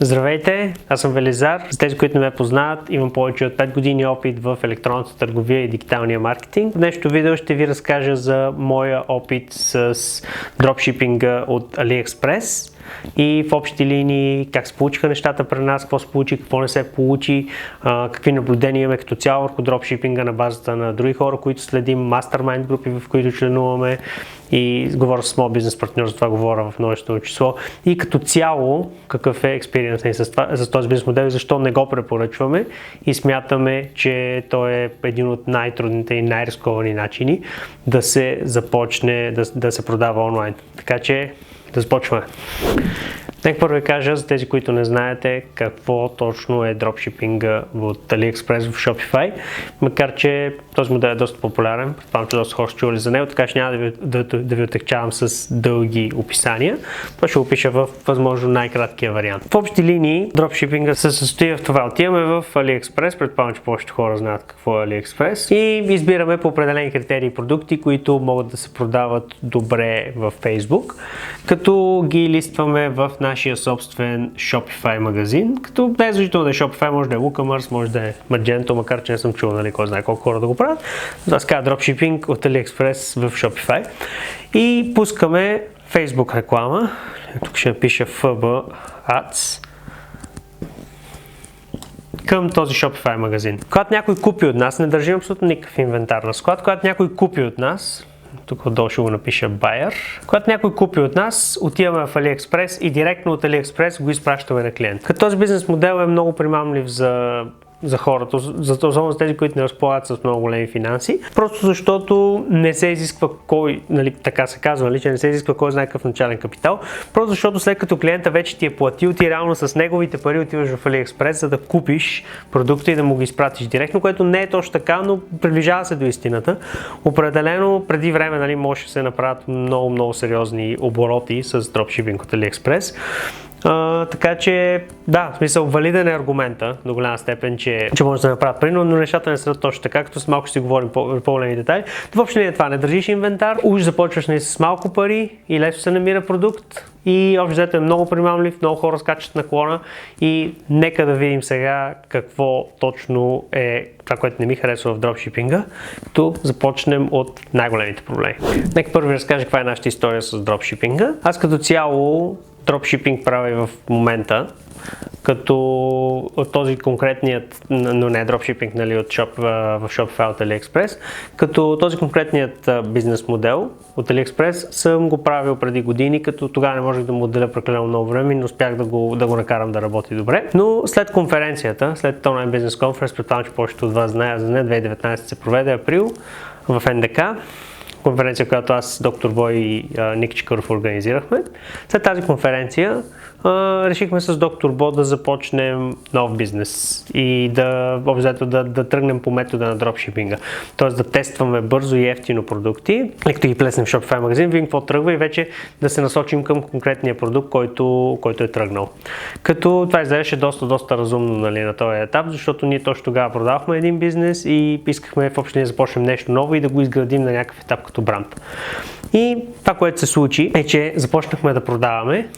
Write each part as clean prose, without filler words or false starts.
Здравейте, аз съм Велизар. За тези, които не ме познават, имам повече от 5 години опит в електронната търговия и дигиталния маркетинг. В днешното видео ще ви разкажа за моя опит с дропшипинга от AliExpress и в общи линии как се получиха нещата при нас, какво се получи, какво не се получи, какви наблюдения имаме като цяло върху дропшипинга на базата на други хора, които следим, мастермайнд групи, в които членуваме, и говоря с моят бизнес партньор, за това говоря в множествено число, и като цяло какъв е експириенс за този бизнес модел и защо не го препоръчваме и смятаме, че той е един от най-трудните и най-рисковани начини да се започне да се продава онлайн. Така че да започваме. Нека първо ви кажа за тези, които не знаете какво точно е дропшипинга от AliExpress в Shopify, макар че този модел е доста популярен, предполагам, че доста хора са чували за него, така че няма да ви отегчавам с дълги описания. Това ще опиша в възможно най-краткия вариант. В общи линии дропшипинга се състои в това. Отиваме в AliExpress, предполагам, че повечето хора знаят какво е AliExpress, и избираме по определени критерии продукти, които могат да се продават добре в Facebook, като ги листваме в нашия собствен Shopify магазин, като не е задължително да е Shopify, може да е WooCommerce, може да е Magento, макар че не съм чул, нали, кой знае колко хора да го правят. Това се казва дропшипинг от AliExpress в Shopify. И пускаме Facebook реклама. Тук ще напиша FB Ads към този Shopify магазин. Когато някой купи от нас, не държим абсолютно никакъв инвентар на склад, когато някой купи от нас, тук отдолу ще го напиша Buyer. Когато някой купи от нас, отиваме в AliExpress и директно от AliExpress го изпращаме на клиент. Като този бизнес модел е много примамлив за хората, особено за тези, които не разполагат с много големи финанси, просто защото не се изисква така се казва, че не се изисква кой знае какъв начален капитал, просто защото след като клиента вече ти е платил, ти реално с неговите пари отиваш в AliExpress, за да купиш продукта и да му ги изпратиш директно, което не е точно така, но приближава се до истината. Определено преди време може да се направят много сериозни обороти с дропшипинг от AliExpress. Така че, да, в смисъл, валиден е аргумента до голяма степен, че може да се направят пари, но нещата не са точно така, като с малко ще си говорим по-големи детайли. Въобще не е това, не държиш инвентар, уж започваш с малко пари и лесно се намира продукт и общо взето е много примамлив, много хора скачат на клона и нека да видим сега какво точно е това, което не ми харесва в дропшипинга, като започнем от най-големите проблеми. Нека първо ви разкажа каква е нашата история с дропшипинга. Аз като цяло дропшипинг правя и в момента, като този конкретният, но не е дропшипинг, в Shopify от AliExpress, като този конкретният бизнес модел от AliExpress съм го правил преди години, като тогава не можех да му отделя прекалено много време, но успях да го накарам да работи добре. Но след конференцията, след онлайн бизнес конференс, предполагам, че повечето от вас знаят за нея, 2019 се проведе април в НДК. Конференция, която аз, доктор Бой и Ник Чикъров организирахме. След тази конференция решихме с доктор Бо да започнем нов бизнес и да тръгнем по метода на дропшипинга. Тоест да тестваме бързо и ефтино продукти, и като ги плеснем в Shopify магазин, видим какво тръгва и вече да се насочим към конкретния продукт, който е тръгнал. Като това изглеждаше доста разумно на този етап, защото ние точно тогава продавахме един бизнес и искахме в общи да започнем нещо ново и да го изградим на някакъв етап като бранд. И това, което се случи, е, че започнахме да продаваме.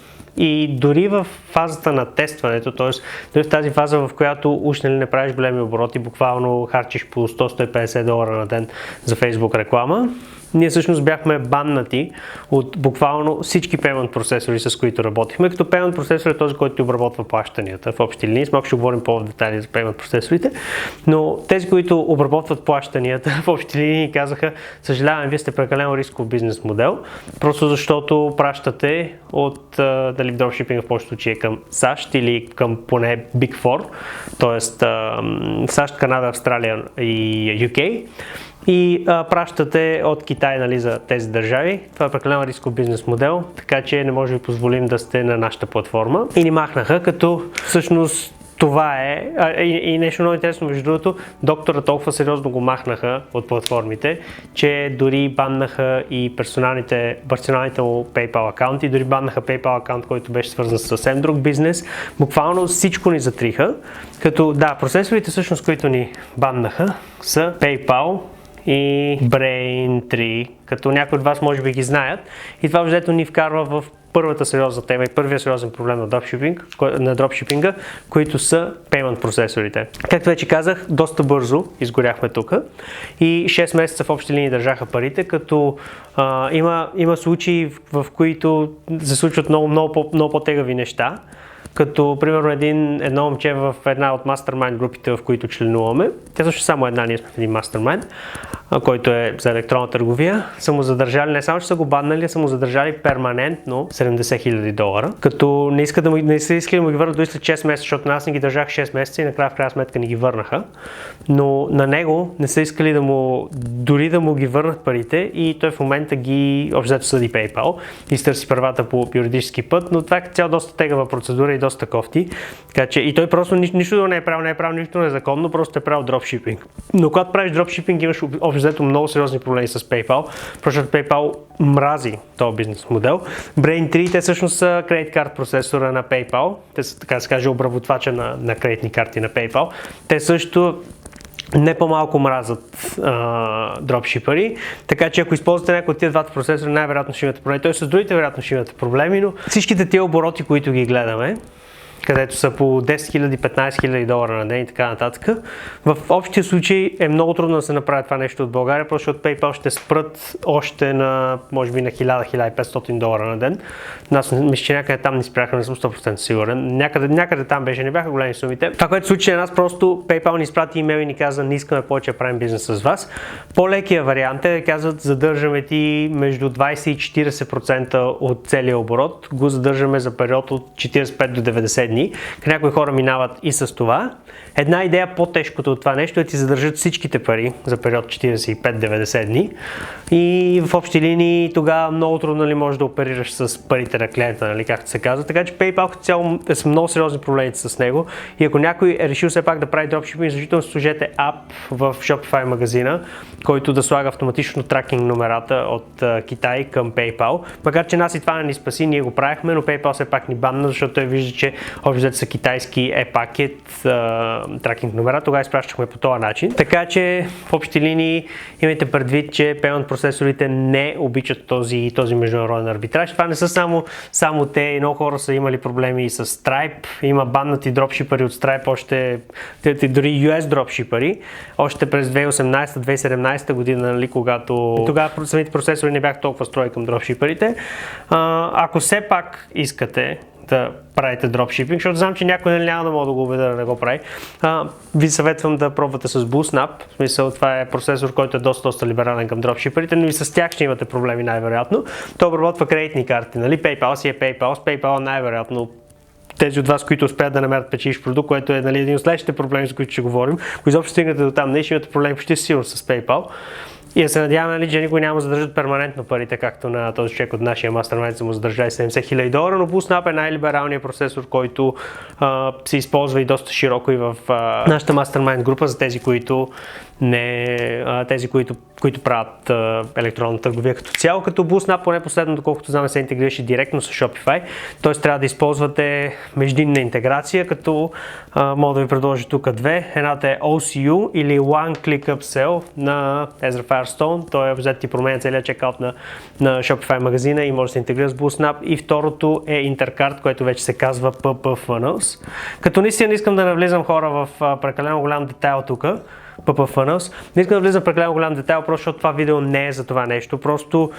И дори в фазата на тестването, т.е. дори в тази фаза, в която уж не правиш големи обороти, буквално харчиш по $100-150 на ден за Facebook реклама, ние всъщност бяхме баннати от буквално всички payment процесори, с които работихме, като payment процесор е този, който ти обработва плащанията в общи линии. Малко ще говорим по-в детайли за payment процесорите, но тези, които обработват плащанията в общи линии казаха: съжалявам, вие сте прекалено рисков бизнес модел, просто защото пращате от дропшипинга в повечето случаи към САЩ или към поне Big Four, т.е. САЩ, Канада, Австралия и UK. И пращате от Китай, за тези държави. Това е прекалено рисков бизнес модел, така че не може да ви позволим да сте на нашата платформа. И ни махнаха, като всъщност това е. И нещо много интересно, между другото, доктора толкова сериозно го махнаха от платформите, че дори баннаха и персоналните му PayPal акаунти, дори баннаха PayPal акаунт, който беше свързан с съвсем друг бизнес. Буквално всичко ни затриха, като да, процесорите всъщност, които ни баннаха, са PayPal и Braintree, като някои от вас може би ги знаят, и това въждето ни вкарва в първата сериозна тема и първия сериозен проблем на дропшипинга, които са payment процесорите. Както вече казах, доста бързо изгоряхме тук и 6 месеца в общи линии държаха парите, като има случаи, в които се случват много по-тегави неща. Като, примерно, едно момче в една от мастермайнд групите, в които членуваме, тя също само една, ние сме в един мастермайнд, който е за електронна търговия, са му задържали, не само че са го баннали, са му задържали перманентно $70,000, като не са искали да му ги върнат до след 6 месеца, защото нас не ги държах 6 месеца и накрая в крайна сметка ни ги върнаха. Но на него не са искали дори да му ги върнат парите и той в момента ги общо съди PayPal и стърси правата по юридически път, но това е цяло доста тегава процедура и доста кофти. Така че и той просто нищо не е правил нищо незаконно, просто е правил дропшипинг. Но когато правиш дропшипинг, имаш общо много сериозни проблеми с PayPal, защото PayPal мрази този бизнес модел. Brain3, те всъщност са кредит карт процесора на PayPal, те са, така да се каже, обработвача на кредитни карти на PayPal. Те също не по-малко мразят дропшипъри, така че ако използвате някой от тези двата процесора, най-вероятно ще имате проблеми. Той с другите вероятно ще имате проблеми, но всичките тези обороти, които ги гледаме, където са по $10,000, $15,000 на ден и така нататък. В общия случай е много трудно да се направи това нещо от България, просто защото PayPal ще спрат още на, може би, на $1,000-1,500 на ден. Аз мисля, че някъде там ни спряха, не съм 100% сигурен. Някъде там беше, не бяха големи сумите. Това, което случи нас, просто PayPal ни изпрати имейл и ни каза, не искаме повече да правим бизнес с вас. По-лекия вариант е да казват, задържаме ти между 20 и 40% от целия оборот, го задържаме за период от 45 до 90 дни. Някои хора минават и с това. Една идея по-тежкото от това нещо е да ти задържат всичките пари за период 45-90 дни и в общи линии тогава много трудно ли можеш да оперираш с парите на клиента, нали, както се казва. Така че PayPal като цяло е с много сериозни проблеми с него и ако някой е решил все пак да прави дропшипинг, задължително сложете ап в Shopify магазина, който да слага автоматично тракинг номерата от Китай към PayPal. Макар че нас и това не ни спаси, ние го правихме, но PayPal все пак ни банна, защото той вижда, че общо са китайски e-пакет тракинг номера, тогава изпращахме по този начин. Така че в общи линии имайте предвид, че payment процесорите не обичат този международен арбитраж. Това не са само те, много хора са имали проблеми и с Stripe, има баннати дропшипъри от Stripe, още дори US дропшипъри, още през 2018-2017 година, нали, когато тогава самите процесори не бяха толкова строи към дропшипърите. Ако все пак искате да правите дропшипинг, защото знам, че някой няма да мога да го убеда да не го прави. Ви съветвам да пробвате с BoostNap. В смисъл, това е процесор, който е доста либерален към дропшиперите, но и с тях ще имате проблеми най-вероятно. Той обработва кредитни карти, нали? PayPal си е PayPal, с PayPal най-вероятно тези от вас, които успеят да намерят печиш продукт, което е, нали, един от следващите проблеми, за които ще говорим. Ако изобщо стигнете до там, не ще имате проблеми почти сигурно с PayPal. И да се надяваме, нали, че никой няма да задържат перманентно парите, както на този човек от нашия мастермайнд са му задържали $70,000, но BoostNap е най-либералният процесор, който се използва и доста широко и в нашата мастермайнд група за тези, които които правят електронна търговия като цяло, като BoostNap, поне последно, доколкото знаме, се интегрираше директно с Shopify, т.е. трябва да използвате междинна интеграция, като мога да ви предложа тук две. Едната е OCU или One Click Upsell на Ezra Firestone, той е взет и променя целият чекаут на Shopify магазина и може да се интегрира с BoostNap, и второто е Intercart, което вече се казва PP Funnels. Като наистина не искам да навлизам хора в прекалено голям детайл тук, PP Funnels. Не искам да влизам в прекалено голям детайл, просто защото това видео не е за това нещо. Просто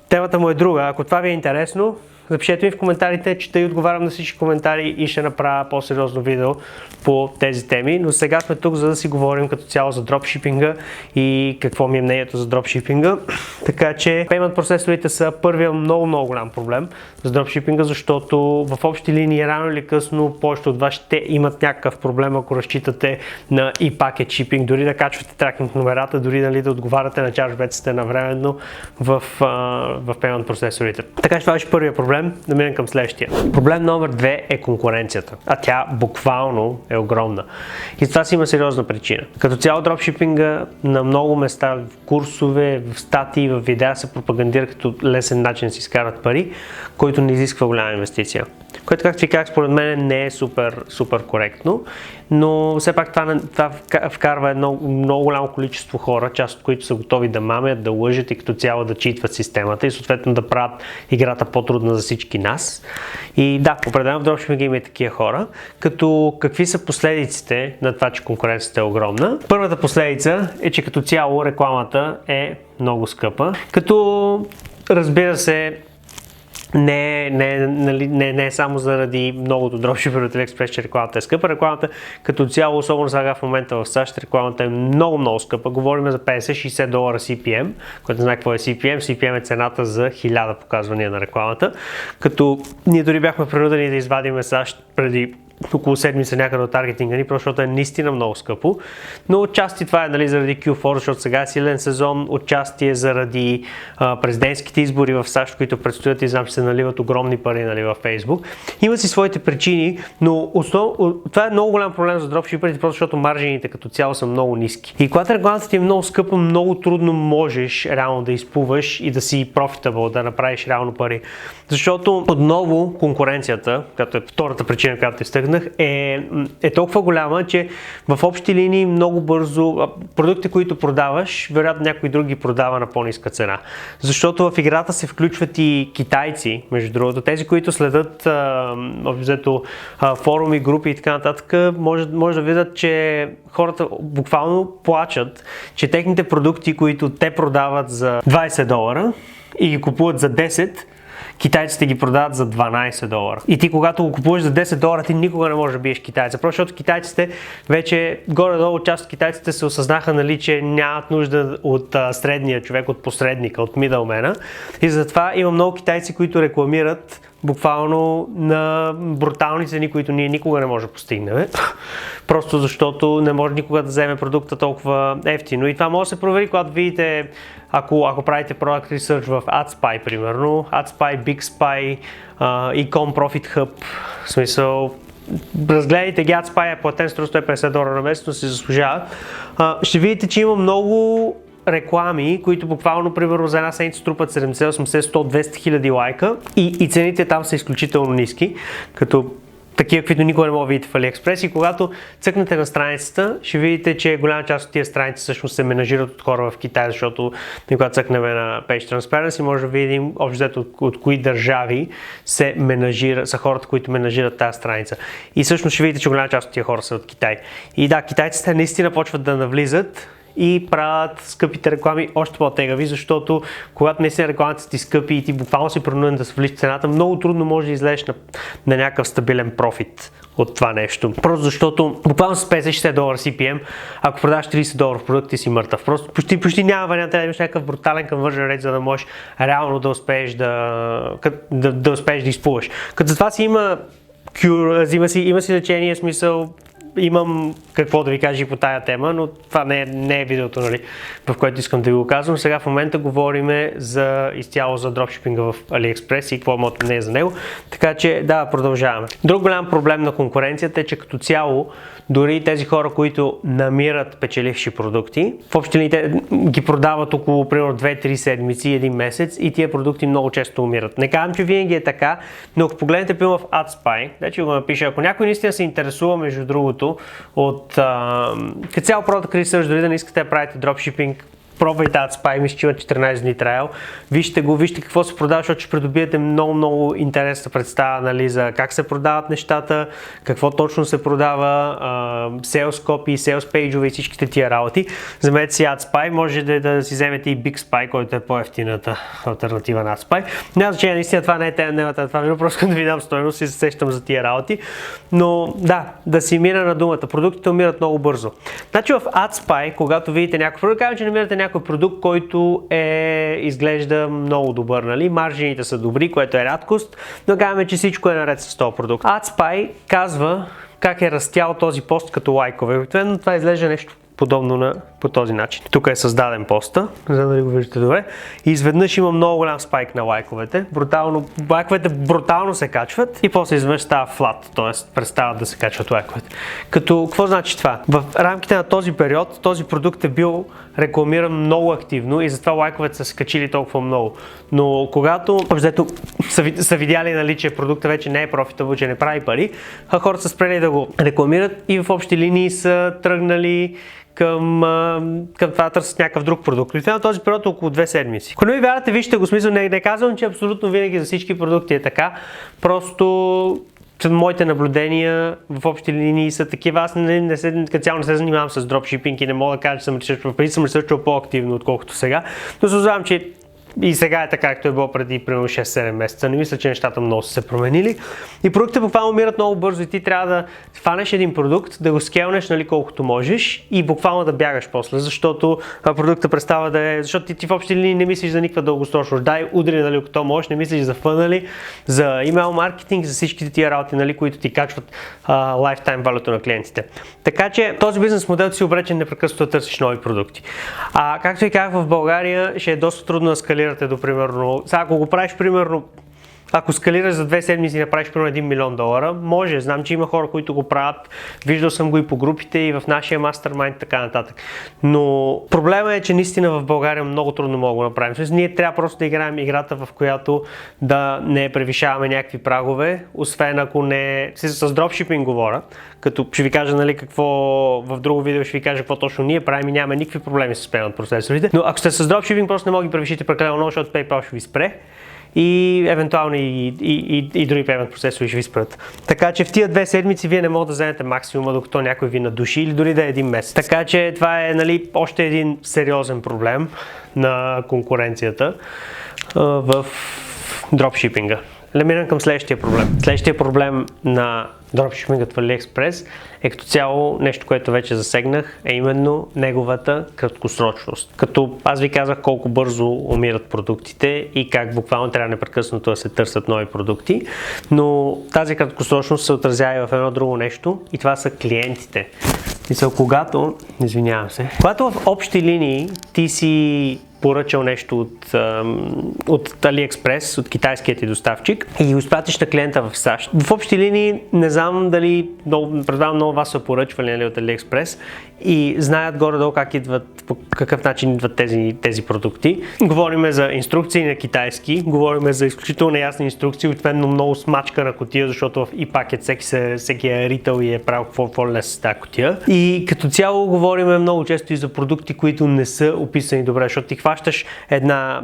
темата му е друга. Ако това ви е интересно, запишете ми в коментарите, чета и отговарям на всички коментари и ще направя по-сериозно видео по тези теми. Но сега сме тук, за да си говорим като цяло за дропшипинга и какво ми е мнението за дропшипинга. Така че payment процесорите са първия много голям проблем за дропшипинга, защото в общи линии рано или късно повечето от вас ще имат някакъв проблем, ако разчитате на e-packet shipping, дори да качвате тракинг номерата, дори да отговаряте на чарджбетите навременно в payment процесорите. Така че това беше първия проблем. Да минем към следващия. Проблем номер 2 е конкуренцията, а тя буквално е огромна. И това си има сериозна причина. Като цяло дропшипинга на много места, в курсове, в статии, в видеа се пропагандира като лесен начин да си изкарат пари, който не изисква голяма инвестиция. което, както ви казах, според мен не е супер коректно, но все пак това вкарва едно много голямо количество хора, част от които са готови да мамят, да лъжат и като цяло да читват системата и съответно да правят играта по-трудна за всички нас. И да, определено в дропшипинга има и такива хора, като какви са последиците на това, че конкуренцията е огромна. Първата последица е, че като цяло рекламата е много скъпа, като разбира се, не е само заради многото дропшипери от AliExpress, че рекламата е скъпа. Рекламата като цяло, особено сега в момента в САЩ, рекламата е много скъпа. Говорим за $50-60 CPM, което не знае какво е CPM. CPM е цената за 1000 показвания на рекламата. Като ние дори бяхме принудени да извадим САЩ преди около седмица някъде от таргетинга ни, просто защото е наистина много скъпо. Но отчасти това е заради Q4, защото сега е силен сезон, отчасти е заради президентските избори в САЩ, които предстоят и знам, че се наливат огромни пари в Facebook. Има си своите причини, но това е много голям проблем за дропшиперите, просто защото маржините като цяло са много ниски. И когато рекламата ти е много скъпа, много трудно можеш реално да изплуваш и да си profitable, да направиш реално пари. Защото отново конкуренцията, която е втората причина, която изтъкнах, е толкова голяма, че в общи линии много бързо продукти, които продаваш, вероятно някой друг ги продава на по-ниска цена. Защото в играта се включват и китайци, между другото. Тези, които следят форуми, групи и така нататък, може да видят, че хората буквално плачат, че техните продукти, които те продават за $20 и ги купуват за 10, китайците ги продават за $12. И ти когато го купуваш за $10, ти никога не можеш да биеш китайца. Просто защото китайците вече горе-долу част от китайците се осъзнаха, че нямат нужда от средния човек, от посредника, от мидълмена. И затова има много китайци, които рекламират буквално на брутални цени, които ние никога не можем да постигнем. Просто защото не може никога да вземе продукта толкова ефтино. И това може да се провери, когато видите, ако правите Product Research в AdSpy, примерно, AdSpy, BigSpy, Ecom Profit Hub, в смисъл, разгледайте ги, AdSpy е платен, струва $150 на месец, но се заслужава. Ще видите, че има много реклами, които буквално, примерно, за една седмица струпат 70, 80, 100, 200 хиляди лайка и цените там са изключително ниски, като такива, каквито никога не мога да видите в AliExpress, и когато цъкнете на страницата, ще видите, че голяма част от тия страници всъщност се менажират от хора в Китай, защото когато цъкнем на Page Transparency, може да видим общо от кои държави са хората, които менажират тази страница. И всъщност ще видите, че голяма част от тия хора са от Китай. И да, китайците наистина почват да навлизат и правят скъпите реклами още по-тегави, защото когато наистина рекламите са ти скъпи и ти буквално си принуден да свалиш цената, много трудно може да излезеш на някакъв стабилен профит от това нещо. Просто защото буквално с $50-60 CPM, ако продаваш $30 в продукт, ти си мъртъв. Просто почти няма вариант да имаш някакъв брутален conversion rate, за да можеш реално да успееш да изплуваш. Като за това си има си лечение, смисъл, имам какво да ви кажа и по тая тема, но това не е видеото, в което искам да ви го казвам. Сега в момента говорим изцяло за дропшипинга в AliExpress и какво мото не е за него. Така че да, продължаваме. Друг голям проблем на конкуренцията е, че като цяло дори тези хора, които намират печеливши продукти, в общи линии те ги продават около примерно 2-3 седмици, един месец и тия продукти много често умират. Не казвам, че винаги е така, но ако погледнете в AdSpy, вече го напиша, ако някой наистина се интересува, между другото, от като цяло Product Research, дори да не искате да правите дропшипинг, пробвайте AdSpy, мисля, че има 14 дни трайл. Вижте го, вижте какво се продава, защото ще придобиете много интересна представа за как се продават нещата, какво точно се продава, sales copy, sales page и всичките тия работи. Вземете си AdSpy, може да си вземете и BigSpy, който е по-ефтината алтернатива на AdSpy. Няма значение, наистина това не е темата, това минало, просто да ви дам стойност и се сещам за тия работи. Но да си мина на думата. Продуктите умират много бързо. Значи в AdSpy, когато видите някой продукт, казвам, че намирате някой продукт, който изглежда много добър, маржините са добри, което е рядкост, но казваме, че всичко е наред с този продукт. AdSpy казва как е растял този пост като лайкове. Обикновено това изглежда нещо подобно на по този начин. Тук е създаден поста, за да го виждате добре. И изведнъж има много голям спайк на лайковете. Лайковете брутално се качват и после изведнъж става флат, т.е. престават да се качват лайковете. Какво значи това? В рамките на този период този продукт е бил рекламиран много активно и затова лайковете са скачили толкова много. Но когато са видяли, нали, че продуктът вече не е профитабъл, че не прави пари, хората са спрели да го рекламират и в общи линии са тръгнали към това да търсят някакъв друг продукт. И на този период около 2 седмици. Ако не ви вярвате, вижте го, смисъл, не казвам, че абсолютно винаги за всички продукти е така. Просто моите наблюдения в общи линии са такива. Аз като цяло не се занимавам с дропшипинг и не мога да кажа, че съм ресърчвал по-активно, отколкото сега. Но се оказвам, че и сега е така, както е било преди примерно 6-7 месеца. Не мисля, че нещата много са се променили. И продуктите буквално умират много бързо и ти трябва да фанеш един продукт, да го скелнеш, нали, колкото можеш и буквално да бягаш после, защото продукта престава да е... Защото ти в общи линии не мислиш за никаква дългосрочност. Дай удари, нали, като можеш, не мислиш за фънали, за имейл маркетинг, за всичките тия работи, нали, които ти качват lifetime value на клиентите. Така че този бизнес модел ти си обречен непрекъснато да търсиш нови продукти. Както и казах, в България ще е доста трудно да скалирате до примерно... Сега, ако го правиш примерно, ако скалираш за 2 седмици и направиш примерно $1 милион, може. Знам, че има хора, които го правят. Виждал съм го и по групите, и в нашия мастермайнд, така нататък. Но проблема е, че наистина в България много трудно мога да го направим. Тоест, ние трябва просто да играем играта, в която да не превишаваме някакви прагове, освен ако не... С дропшипинг говоря, като ще ви кажа, нали, какво в друго видео ще ви кажа какво точно ние правим и нямаме никакви проблеми с payment процесорите. Но ако сте с дропшипинг, просто не мога да ги превишите прекалено много, защото PayPal ще ви спре. И евентуално и други payment процесори ще ви спрат. Така че в тия 2 седмици вие не можете да вземете максимума, докато някой ви надуши, или дори да е 1 месец. Така че това е, нали, още един сериозен проблем на конкуренцията в дропшипинга. Минем към следващия проблем. Следващия проблем на дропшипингът в AliExpress е като цяло нещо, което вече засегнах, е именно неговата краткосрочност. Като аз ви казах колко бързо умират продуктите и как буквално трябва непрекъснато да се търсят нови продукти, но тази краткосрочност се отразява и в едно друго нещо и това са клиентите. Когато в общи линии ти си поръчал нещо от AliExpress, от китайският ти доставчик и го изпратиш на клиента в САЩ. В общи линии не знам дали предполагам много вас са поръчвали, нали, от AliExpress и знаят горе-долу как идват, по какъв начин идват тези продукти. Говориме за инструкции на китайски, говориме за изключително неясни инструкции, отведно много смачка на кутия, защото в ePacket всеки е ритъл и е правил какво лес с тази кутия. И като цяло говориме много често и за продукти, които не са описани добре, защото ти хващаш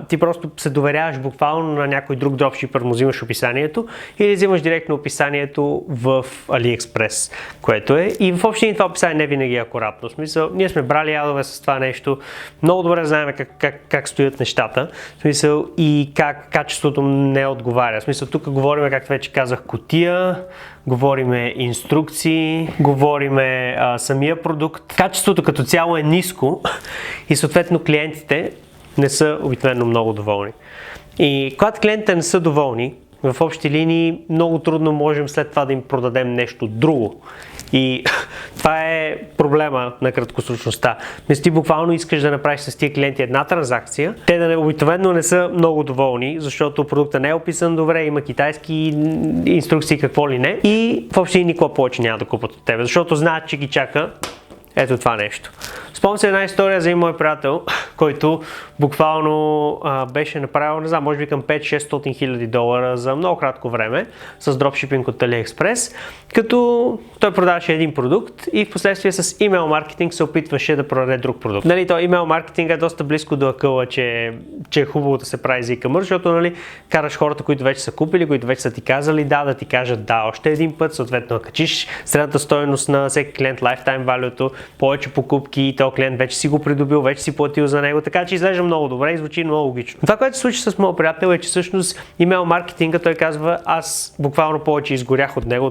ти просто се доверяваш буквално на някой друг дропшипър, му взимаш описанието или взимаш директно описанието в AliExpress, което е. И в общи това описание не винаги е акуратно. В смисъл, ние сме брали ядове с това нещо, много добре знаем как стоят нещата, в смисъл, и как качеството не отговаря. В смисъл, тук говорим, както вече казах, кутия, говориме инструкции, говориме самия продукт. Качеството като цяло е ниско и съответно клиентите не са обикновено много доволни. И когато клиентите не са доволни, в общи линии много трудно можем след това да им продадем нещо друго. И това е проблема на краткосрочността. Мисли, ти буквално искаш да направиш с тия клиенти една транзакция, те да обикновено не са много доволни, защото продуктът не е описан добре, има китайски инструкции, какво ли не, и въобще никога повече няма да купат от тебе, защото знаят, че ги чака ето това нещо. Спомням се една история за един мой приятел, който буквално беше направил, не знам, може би към $500-600 хиляди за много кратко време с дропшипинг от AliExpress, като той продаваше един продукт и в последствие с имейл маркетинг се опитваше да продаде друг продукт. Нали, то имейл маркетинг е доста близко до акъла, че е хубаво да се прави за e-commerce, защото, нали, караш хората, които вече са купили, които вече са ти казали да ти кажат да още един път, съответно качиш средната стойност на всеки клиент, lifetime value, повече покупки и този клиент вече си го придобил, вече си платил за него, така че изглежда много добре и звучи много логично. Това, което се случи с моят приятел, е, че всъщност имейл маркетинга, той казва, аз буквално повече изгорях от него,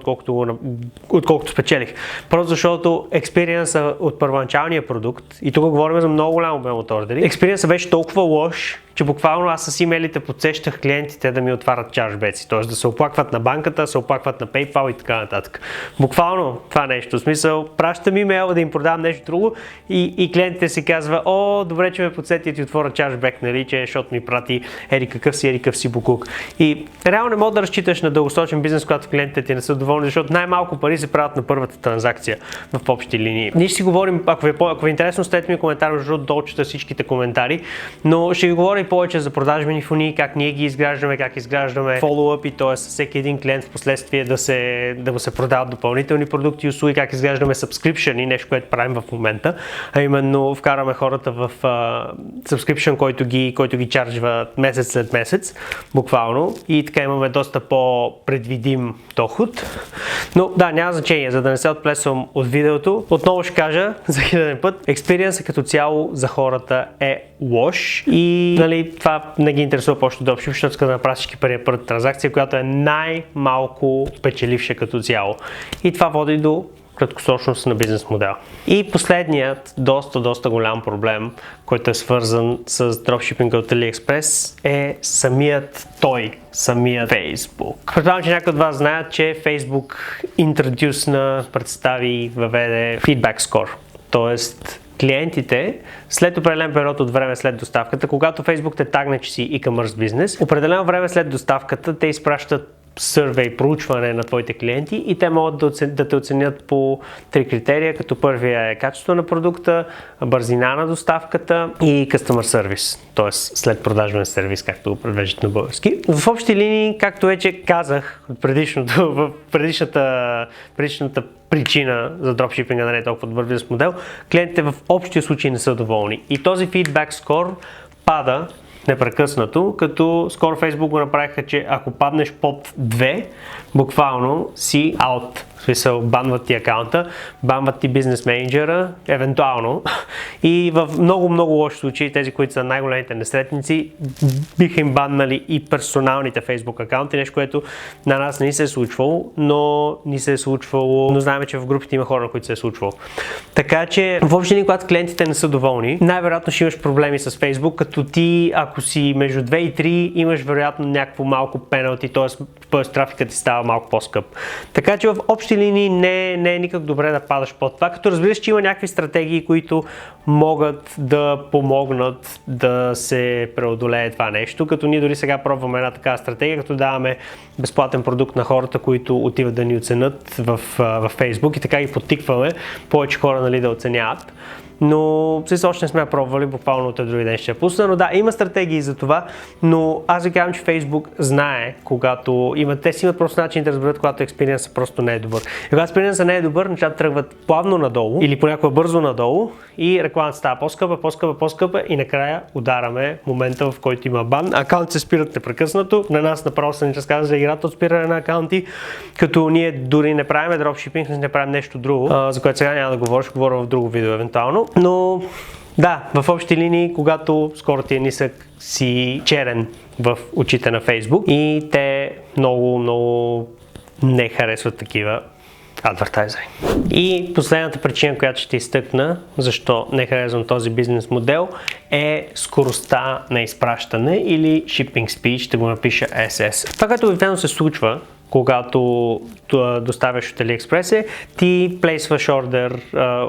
отколкото спечелих. Просто защото експириенса от първоначалния продукт, и тук говорим за много голям обем от ордери, експириенса беше толкова лош, че буквално аз с имейлите подсещах клиентите да ми отварят чарджбеци, т.е. да се оплакват на банката, да се оплакват на PayPal и така нататък. Буквално това нещо, в смисъл, пращам имейл да им продавам нещо друго и клиентите си казва, о, добре, че ме подсети и ти отворя чашбек, нали, че защото ми прати ери какъв си букук. И реално не мога да разчиташ на дългосрочен бизнес, когато клиентите ти не са доволни, защото най-малко пари се правят на първата транзакция в общи линии. Ние ще си говорим, ако ви е интересно, оставете ми коментар, защото долу чета всичките коментари, но ще ви говорим повече за продажбени фунии, как ние ги изграждаме, как изграждаме follow-up, т.е. всеки един клиент в последствие да му се продават допълнителни продукти и услуги, как изграждаме subscription, нещо, което правим в момента, а именно вкараме хората в subscription, който ги чарджва месец след месец, буквално, и така имаме доста по-предвидим доход. Но да, няма значение, за да не се отплесвам от видеото. Отново ще кажа за хиляден път, експириенсът като цяло за хората е лош и нали, това не ги интересува повече дропшипинг, защото иска да направи всички пари на първата транзакция, която е най-малко печеливша като цяло. И това води до краткосрочност на бизнес модел. И последният доста голям проблем, който е свързан с дропшипинга от AliExpress е самият Facebook. Предполагам, че някои от вас знаят, че Facebook представи, въведе Feedback Score. Тоест, клиентите след определен период от време след доставката, когато Facebook те тагне, че си e-commerce бизнес, определено време след доставката те изпращат survey, проучване на твоите клиенти и те могат да те оценят по 3 критерия, като първия е качество на продукта, бързина на доставката и customer service, т.е. след продажбен сервис, както го превеждат на български. В общи линии, както вече казах в предишната причина за дропшипинга да не е толкова добър бизнес модел, клиентите в общия случай не са доволни. И този feedback score пада непрекъснато, като скоро Facebook го направиха, че ако паднеш под 2, буквално си out. В смисъл, банват ти акаунта, банват ти бизнес менеджера, евентуално. И в много лоши случаи, тези, които са най-големите несретници, биха им баннали и персоналните Facebook акаунти, нещо, което на нас не ни се е случвало, но знаем, че в групите има хора, на които се е случвало. Така че, въобще, когато клиентите не са доволни, най-вероятно ще имаш проблеми с Facebook, като ти, ако си между 2 и 3, имаш вероятно някакво малко пеналти, т.е. трафикът ти става малко по-скъп. Така че в общи линии не е никак добре да падаш под това, като разбираш, че има някакви стратегии, които могат да помогнат да се преодолее това нещо, като ние дори сега пробваме една такава стратегия, като даваме безплатен продукт на хората, които отиват да ни оценят в Facebook и така ги подтикваме повече хора, нали, да оценяват. Но още не сме пробвали, буквално от други ден ще я пусна, но да, има стратегии за това, но аз ви казвам, че Facebook знае, когато те си имат просто начин да разберат, когато експириенсът просто не е добър. И когато експириенсът не е добър, нещата тръгват плавно надолу или понякога бързо надолу и рекламата става по-скъпа и накрая удараме момента, в който има бан. Акаунти се спират непрекъснато, на нас направо се ни разказва за играта от спиране на акаунти, като ние дори не правим дропшипинг, не правим нещо друго, за което сега няма да говоря, ще говоря в друго видео евентуално. Но да, в общи линии, когато скоро ти е нисък, си черен в очите на Facebook и те много не харесват такива адвертайзери. И последната причина, която ще изтъкна, защо не харесвам този бизнес модел, е скоростта на изпращане или shipping speed, ще го напиша SS. Това, което обикновено се случва, когато доставяш от AliExpress, ти плейсваш ордер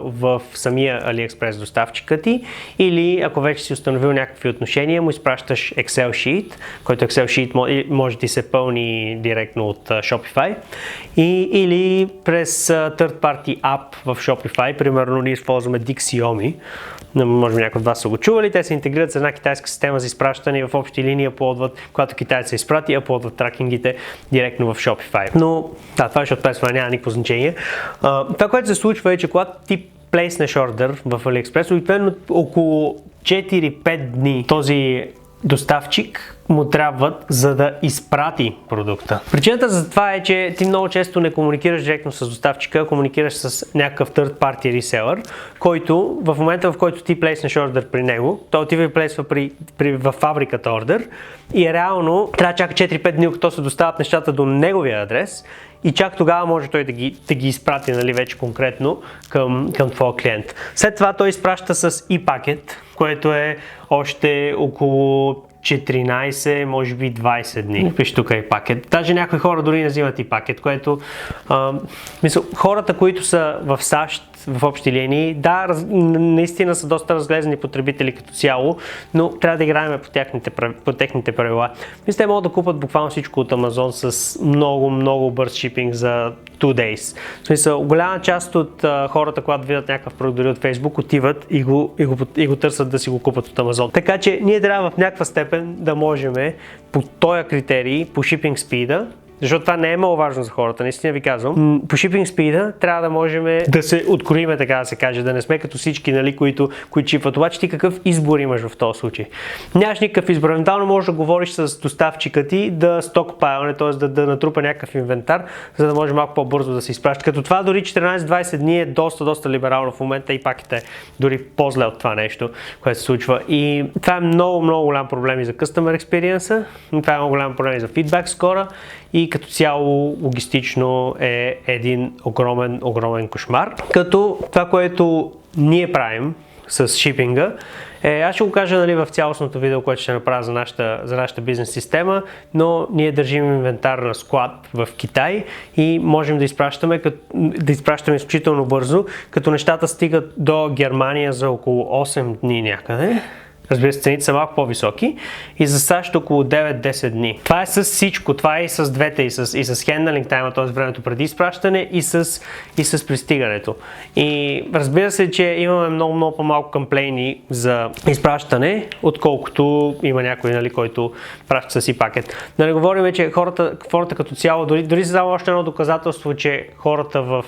в самия AliExpress доставчика ти или ако вече си установил някакви отношения, му изпращаш Excel sheet, който Excel sheet може да ти се пълни директно от Shopify или през third party app в Shopify, примерно ние използваме Dixiomi, може би някои от вас са го чували, те се интегрират с една китайска система за изпращане и в общи линии аплодват, когато китайци се изпрати, аплодват тракингите директно в Shopify. Но да, това ще отпресва, няма никакво значение. Това, което се случва е, че когато ти плейснеш ордер в AliExpress, обикновено около 4-5 дни този доставчик му трябват, за да изпрати продукта. Причината за това е, че ти много често не комуникираш директно с доставчика, а комуникираш с някакъв third party reseller, който в момента, в който ти плейснеш ордер при него, той отива и плейсва във фабриката ордер и реално трябва да чака 4-5 дни, като се доставят нещата до неговия адрес и чак тогава може той да ги изпрати, нали, вече конкретно към твоя клиент. След това той изпраща с e-пакет, което е още около 14, може би 20 дни. Виж тук е пакет. Даже някои хора дори не взимат и пакет, което хората, които са в САЩ в общи линии, да, наистина са доста разглезени потребители като цяло, но трябва да играем по техните правила. Мисля, те могат да купат буквално всичко от Amazon с много бърз шипинг за 2 days. В смисъл, голяма част от хората, когато видят някакъв продукт дори от Facebook, отиват и го търсят да си го купат от Amazon. Така че ние трябва в някаква степен да можем по този критерий, по шипинг спида, защото това не е много важно за хората, наистина ви казвам. По шипинг спида трябва да можем да се откроиме, така да се каже, да не сме като всички, нали, които шипват. Обаче ти какъв избор имаш в този случай? Нямаш никакъв избор. Евентуално можеш да говориш с доставчика ти да стокпайлне, т.е. да натрупа някакъв инвентар, за да може малко по-бързо да се изпраща. Като това дори 14-20 дни е доста либерално в момента и пак е дори по-зле от това нещо, което се случва. И това е много голям проблем и за Customer Experience, това е много голям проблем и за Feedback Score и като цяло логистично е един огромен кошмар. Като това, което ние правим с шипинга, аз ще го кажа, нали, в цялостното видео, което ще направя за нашата бизнес система, но ние държим инвентар на склад в Китай и можем да изпращаме изключително бързо, като нещата стигат до Германия за около 8 дни някъде. Разбира се, цените са малко по-високи и за САЩ около 9-10 дни. Това е с всичко, това е и с двете, и с хендлинг тайма, т.е. времето преди изпращане и с пристигането. И разбира се, че имаме много по-малко камплейни за изпращане, отколкото има някой, нали, който праща си пакет. Да не говорим, че хората като цяло, дори само още едно доказателство, че хората в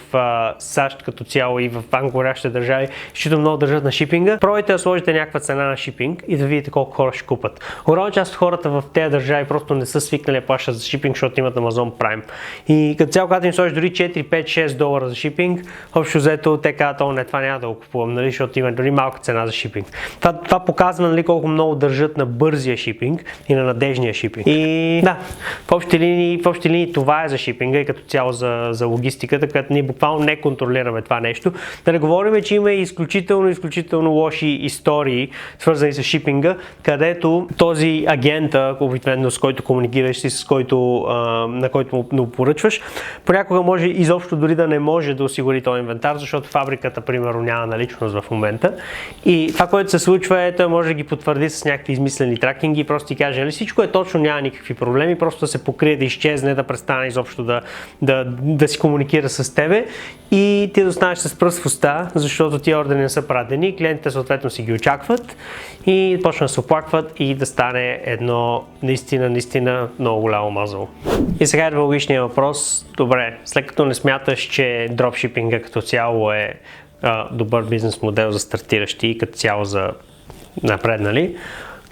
САЩ като цяло и в англоговорящите държави считам много държат на шипинга. Пробайте да сложите някаква цена на шипинг и да видите колко хора ще купат. Огромна част от хората в тези държави просто не са свикнали да плащат за шипинг, защото имат Amazon Prime. И като цяло, когато им сложиш дори 4, 5, 6 долара за шипинг, общо взето те казват, не, това няма да го купувам, нали, защото има дори малка цена за шипинг. Това показва, нали, колко много държат на бързия шипинг и на надежния шипинг. И да, в общи линии това е за шипинга и като цяло за логистиката, която ние буквално не контролираме това нещо. Да не говорим, че има изключително лоши истории, свързани с шипинга, където този агента, обикновено с който комуникираш и на който му поръчваш, понякога може изобщо дори да не може да осигури този инвентар, защото фабриката, примерно, няма наличност в момента. И това, което се случва, е, той може да ги потвърди с някакви измислени тракинги и просто ти каже, нали, всичко е точно, няма никакви проблеми, просто да се покрие, да изчезне, да престане изобщо да си комуникира с тебе и ти да останеш с пръст в уста, защото тия ордери не са пратени, клиентите съответно си ги очакват и почна да се оплакват и да стане едно наистина много голямо мазало. И сега е логичният въпрос. Добре, след като не смяташ, че дропшипинга като цяло е добър бизнес модел за стартиращи и като цяло за напреднали,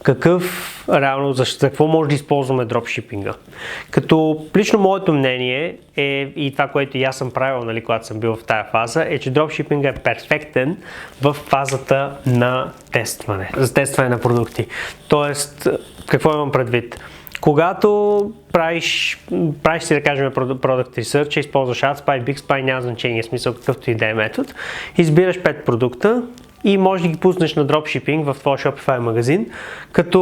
за какво може да използваме дропшипинга? Като лично моето мнение е, и това, което и аз съм правил, нали, когато съм бил в тая фаза, е, че дропшипинга е перфектен в фазата на тестване, за тестване на продукти. Тоест, какво имам предвид? Когато правиш си, да кажем, Product Research, използваш AdSpy, BigSpy, няма значение, смисъл какъвто и да е метод, избираш 5 продукта и можеш да ги пуснеш на дропшипинг в твоя Shopify магазин, като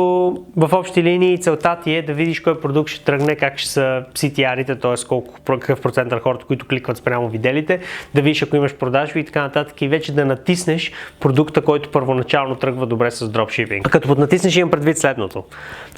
в общи линии целта ти е да видиш кой продукт ще тръгне, как ще са CTR-ите, т.е. какъв процент на хората, които кликват спрямо виделите, да видиш ако имаш продажби и така нататък и вече да натиснеш продукта, който първоначално тръгва добре с дропшипинг. Като натиснеш, имам предвид следното.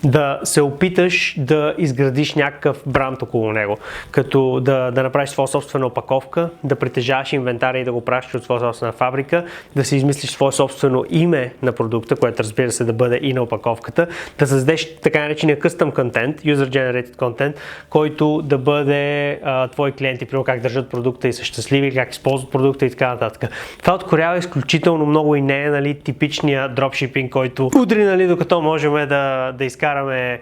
Да се опиташ да изградиш някакъв бранд около него, като да направиш своя собствена опаковка, да притежаваш инвентаря и да го пращаш от своя собствена фабрика, да си измислиш свое собствено име на продукта, което разбира се да бъде и на опаковката, да създадеш така наречения custom content, user generated content, който да бъде твои клиенти, примерно как държат продукта и са щастливи, как използват продукта и така нататък. Това откорява изключително много и не е, нали, типичния дропшипинг, който удри, нали, докато можем да изкараме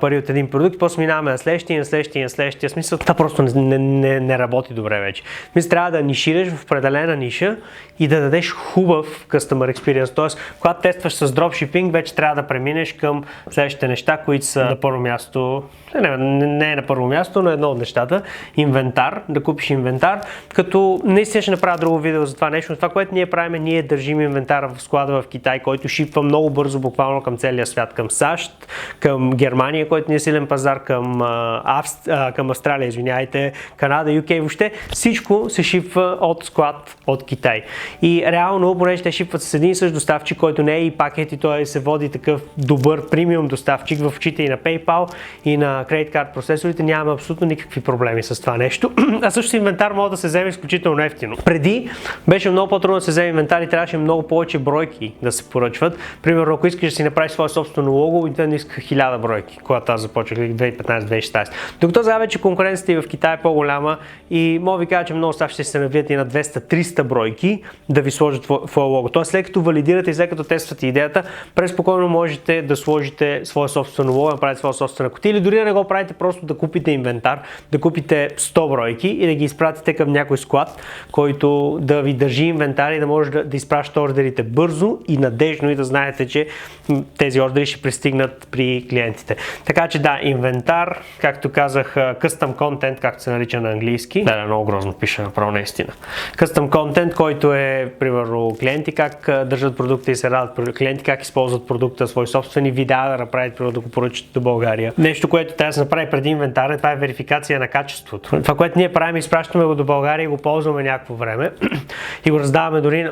пари от един продукт, после минаваме на следващия. Смисъл, това просто не работи добре вече. Мисля, трябва да нишираш в определена ниша и да дадеш хубав customer experience. Тоест, когато тестваш с дропшипинг, вече трябва да преминеш към следващите неща, които са на първо място. Не е на първо място, но едно от нещата. Инвентар, да купиш инвентар, като наистина ще направя друго видео за това нещо. Но това, което ние правим, ние държим инвентара в склада в Китай, който шипва много бързо, буквално към целия свят, към САЩ, към Германия, който ни е силен пазар, към Австралия, извиняйте, Канада, UK, въобще всичко се шипва от склад от Китай. И реално, понеже те шипват с един и същ доставчик, който не е и пакет, и той се води такъв добър премиум доставчик в очите и на PayPal, и на Credit Card процесорите, нямаме абсолютно никакви проблеми с това нещо. А също с инвентар може да се вземе изключително ефтино. Преди беше много по-трудно да се вземе инвентар и трябваше много повече бройки да се поръчват. Примерно, ако искаш да си направиш свое собствено лого, и да не исках 1000 бройки, когато аз започнах 2015-2016. Докато сега вече конкуренцията и в Китай е по-голяма и мога ви кажа, че много сега ще се навият и на 200-300 бройки да ви сложат твое лого. Тоест, след като валидирате и след като тествате идеята, преспокойно можете да сложите свое собствено лого, да направите своя собствена кутия или дори да не го правите, просто да купите инвентар, да купите 100 бройки и да ги изпратите към някой склад, който да ви държи инвентар и да може да изпраща ордерите бързо и надежно и да знаете, че тези ордери ще пристигнат при клиентите. Така че да, инвентар, както казах, custom content, както се нарича на английски. Да, много грозно пише, направо наистина. Custom content, който е, примерно, клиенти как държат продукта и се радват, клиенти как използват продукта, свои собствени видеа да направят, примерно, да го поръчат до България. Нещо, което трябва да се направи преди инвентар, това е верификация на качеството. Това, което ние правим, изпращаме го до България и го ползваме някакво време и го раздаваме дори на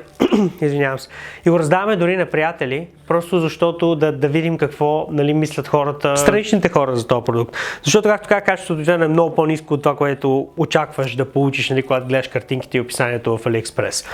извинявам се. И го раздаваме дори на приятели, просто защото да видим какво, нали, мислят хората, страничните хора за този продукт. Защото, както казах, качеството е много по-ниско от това, което очакваш да получиш, нали, когато гледаш картинките и описанието в AliExpress.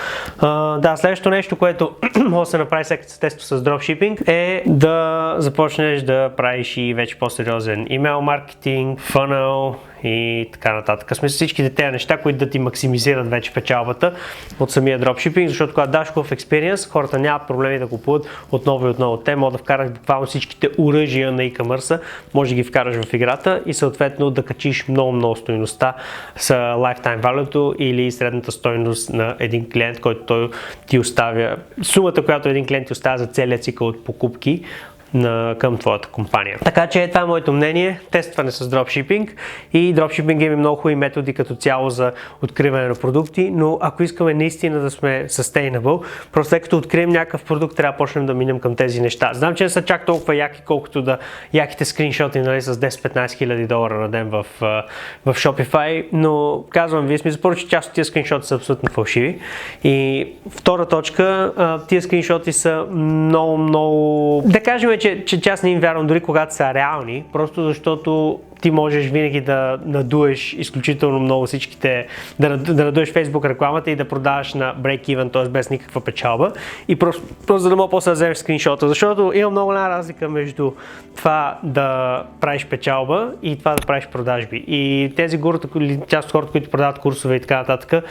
Да, следващото нещо, което може да се направи след като се тества с дропшипинг, е да започнеш да правиш и вече по-сериозен имейл маркетинг, funnel и така нататък. Смисъл всичките тези неща, които да ти максимизират вече печалбата от самия дропшипинг, защото когато даш хубав експириенс, хората нямат проблеми да купуват отново и отново. Те могат да вкарат буквално всичките оръжия на e-commerce, може да ги вкараш в играта и съответно да качиш много стойността с lifetime value или средната стойност на един клиент, който той ти оставя, сумата, която един клиент ти оставя за целия цикъл от покупки към твоята компания. Така че това е моето мнение, тестване с дропшипинг и дропшипинг има много хубави методи като цяло за откриване на продукти, но ако искаме наистина да сме sustainable, просто след като открием някакъв продукт, трябва да почнем да минем към тези неща. Знам, че не са чак толкова яки, колкото да яките скриншоти, нали, с 10-15 хиляди долара на ден в Shopify, но казвам ви, смисъл, първо, че част от тия скриншоти са абсолютно фалшиви и втора точка, тия скриншоти са много, да кажем, че аз не им вярвам дори когато са реални, просто защото ти можеш винаги да надуеш изключително много всичките, да надуеш Facebook рекламата и да продаваш на break-even, т.е. без никаква печалба и просто за да мога после да вземеш скриншота, защото има много голяма разлика между това да правиш печалба и това да правиш продажби. И тези част от хората, които продават курсове и така нататък,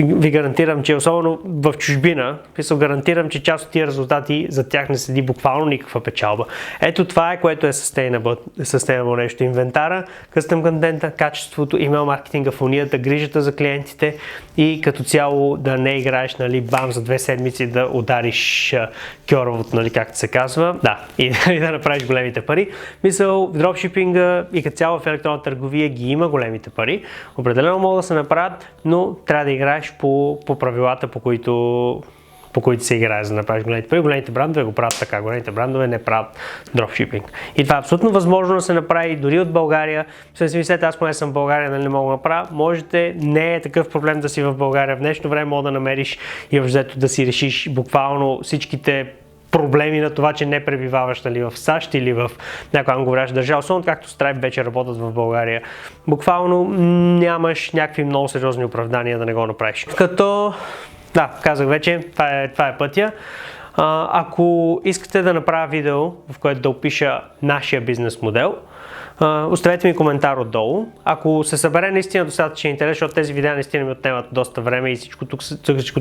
ви гарантирам, че особено в чужбина, гарантирам, че част от тия резултати за тях не седи буквално никаква печалба. Ето това е, което е sustainable нещо. Инвентара, къстъм контента, качеството, имейл маркетинга, фунията, грижата за клиентите и като цяло да не играеш, нали, бам, за 2 седмици да удариш кьоровото, нали, както се казва. Да, и да направиш големите пари. Мисъл, в дропшипинга и като цяло в електронна търговия ги има големите пари. Определено могат да се направят, но трябва да играеш по правилата, по които се играе, за да направиш големите пари. Големите брандове го правят така, големите брандове не правят дропшипинг. И това е абсолютно възможно да се направи дори от България. Мислете, аз поне съм в България, нали, не мога да направя. Можете, не е такъв проблем да си в България. В днешно време мога да намериш и взето да си решиш буквално всичките проблеми на това, че не пребиваваш, нали, в САЩ или в някоя англоговоряща държава, особено както Stripe вече работят в България. Буквално нямаш някакви много сериозни оправдания да не го направиш. Като, да, казах вече, това е пътя. Ако искате да направя видео, в което да опиша нашия бизнес модел, Оставете ми коментар отдолу. Ако се събере наистина достатъчен интерес, защото тези видеа наистина ми отнемат доста време и всичко тук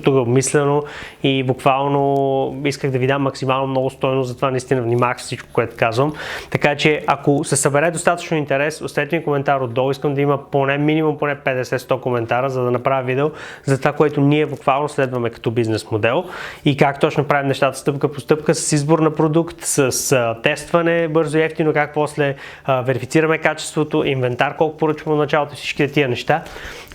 е обмислено и буквално исках да ви дам максимално много стойност, затова наистина внимавах всичко, което казвам. Така че ако се събере достатъчно интерес, оставете ми коментар отдолу. Искам да има минимум 50-100 коментара, за да направя видео за това, което ние буквално следваме като бизнес модел и как точно правим нещата стъпка по стъпка с избор на продукт, с тестване бързо и ефтино, как после верифицираме качеството, инвентар, колко поръчваме в началото, всички тия неща,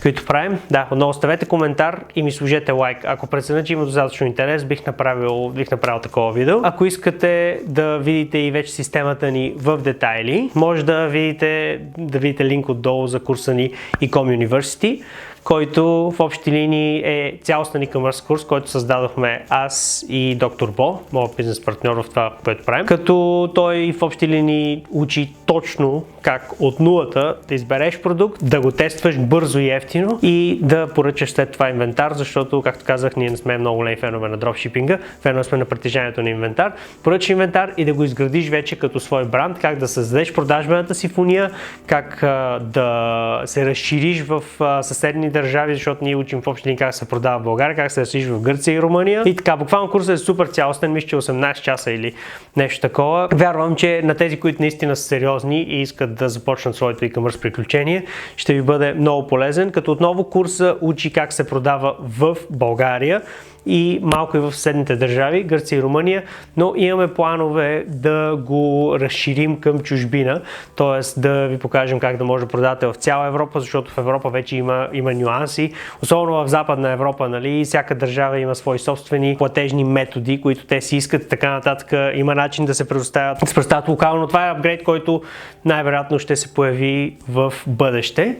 които правим. Да, отново оставете коментар и ми сложете лайк. Ако преценя, че има достатъчно интерес, бих направил такова видео. Ако искате да видите и вече системата ни в детайли, може да видите линк отдолу за курса ни Ecom University, който в общи линии е цялостен e-commerce курс, който създадохме аз и доктор Бо, моят бизнес партньор в това, което правим. Като той в общи линии учи точно как от нулата да избереш продукт, да го тестваш бързо и ефтино и да поръчаш след това инвентар, защото, както казах, ние не сме много големи фенове на дропшипинга, фенове сме на притежанието на инвентар. Поръчаш инвентар и да го изградиш вече като свой бранд, как да създадеш продажбената си фуния, как да се разшириш в съседни държави, защото ние учим в общи линии как се продава в България, как се разшириш в Гърция и Румъния. И така, буквално курсът е супер цялостен, мисля, че 18 часа или нещо такова. Вярвам, че на тези, които наистина са сериозни и искат да започнат своето e-commerce приключение, ще ви бъде много полезен, като отново курса учи как се продава в България и малко и в съседните държави, Гърция и Румъния, но имаме планове да го разширим към чужбина, т.е. да ви покажем как да може да продавате в цяла Европа, защото в Европа вече има нюанси, особено в Западна Европа, нали, всяка държава има свои собствени платежни методи, които те си искат, така нататък, има начин да се предоставят локално. Това е апгрейд, който най-вероятно ще се появи в бъдеще.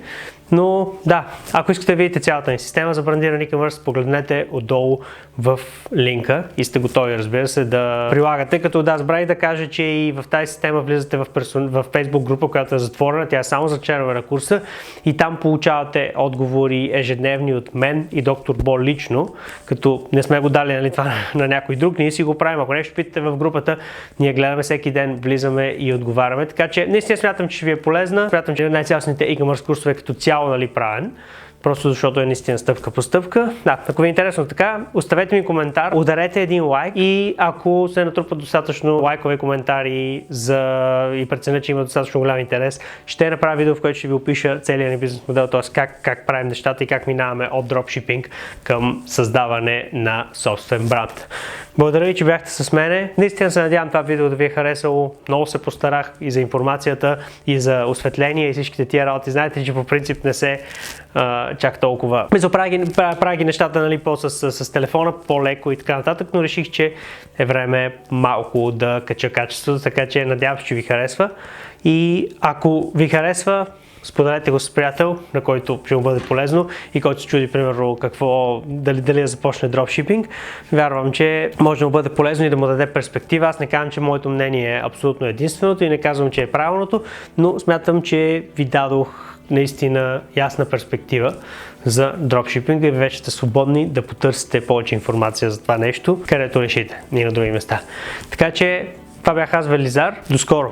Но да, ако искате да видите цялата ни система за брандиран e-commerce, погледнете отдолу в линка и сте готови, разбира се, да прилагате. Като да, забравих да кажа, че и в тази система влизате в Facebook група, която е затворена, тя е само за членове на курса и там получавате отговори ежедневни от мен и доктор Бо лично, като не сме го дали, нали, това на някой друг, ние си го правим. Ако нещо питате в групата, ние гледаме всеки ден, влизаме и отговаряме. Така че наистина смятам, че ще ви е полезна. Смятам, че най-цялостните e-commerce курсове като цяло, нали, правен. Просто защото е наистина стъпка по стъпка. Да, ако ви е интересно така, оставете ми коментар, ударете един лайк и ако се натрупат достатъчно лайкове, коментари и преценя, че има достатъчно голям интерес, ще направя видео, в което ще ви опиша целият ни бизнес модел, т.е. как правим нещата и как минаваме от дропшипинг към създаване на собствен бранд. Благодаря ви, че бяхте с мене. Наистина се надявам това видео да ви е харесало. Много се постарах и за информацията, и за осветление и всичките тия работи. Знаете, че по принцип не се чак толкова. Правя ги нещата, нали, с телефона, по-леко и така нататък, но реших, че е време малко да кача качеството, така че надявам се, че ви харесва. И ако ви харесва, споделете го с приятел, на който ще му бъде полезно и който се чуди, примерно, дали да започне дропшипинг. Вярвам, че може да му бъде полезно и да му даде перспектива. Аз не казвам, че моето мнение е абсолютно единственото и не казвам, че е правилното, но смятам, че ви дадох наистина ясна перспектива за дропшипинга и вече сте свободни да потърсите повече информация за това нещо, където решите и на други места. Така че това бях аз, Велизар. До скоро!